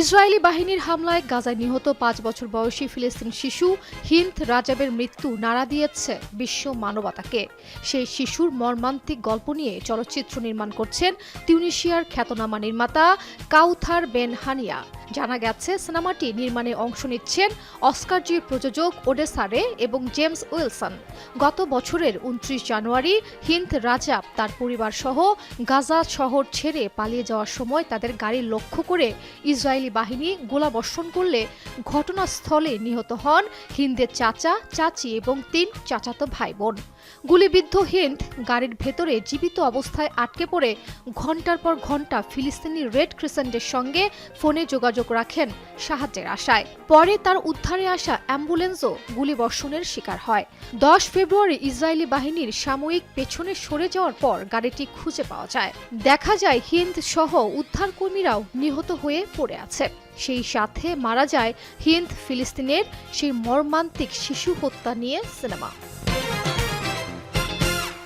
Israeli বাহিনীর হামলায় গাজায় নিহত ৫ বছর বয়সী ফিলিস্তিন শিশু হিন্দ রাজাবের মৃত্যু নাড়া দিয়েছে বিশ্ব মানবতাকে। সেই শিশুর মর্মান্তিক গল্প নিয়ে চলচ্চিত্র নির্মাণ করছেন তিউনিশিয়ার খ্যাতনামা নির্মাতা কাউথার বেন হানিয়া। জানা গেছে, সিনেমাটি নির্মাণে অংশ নিচ্ছেন অস্কারজয়ী প্রযোজক ওডেসা রে এবং জেমস উইলসন। গত বছরের ২৯ জানুয়ারি হিন্দ রাজাব তার পরিবার সহ গাজা শহর ছেড়ে পালিয়ে যাওয়ার সময় তাদের গাড়ি লক্ষ্য করে ইসরায়েলি বাহিনী গোলাবর্ষণ করলে ঘটনাস্থলে নিহত হন হিন্দের চাচা, চাচি এবং ৩ চাচাতো ভাই বোন। গুলিবিদ্ধ হিন্দ গাড়ির ভেতরে জীবিত অবস্থায় আটকে পড়ে ঘণ্টার পর ঘণ্টা ফিলিস্তিনি রেড ক্রিসেন্টের সঙ্গে ফোনে যোগাযোগ রাখেন সাহায্যের আশায়। পরে তার উদ্ধারে আসা অ্যাম্বুলেন্সও গুলিবর্ষণের শিকার হয়। ১০ ফেব্রুয়ারি ইসরায়েলি বাহিনীর সাময়িক পেছনে সরে যাওয়ার পর গাড়িটি খুঁজে পাওয়া যায়। দেখা যায় হিন্দ সহ উদ্ধারকর্মীরাও নিহত হয়ে পড়ে আছে। সেই সাথে মারা যায় হিন্দ ফিলিস্তিনের সেই মর্মান্তিক শিশু হত্যা নিয়ে সিনেমা।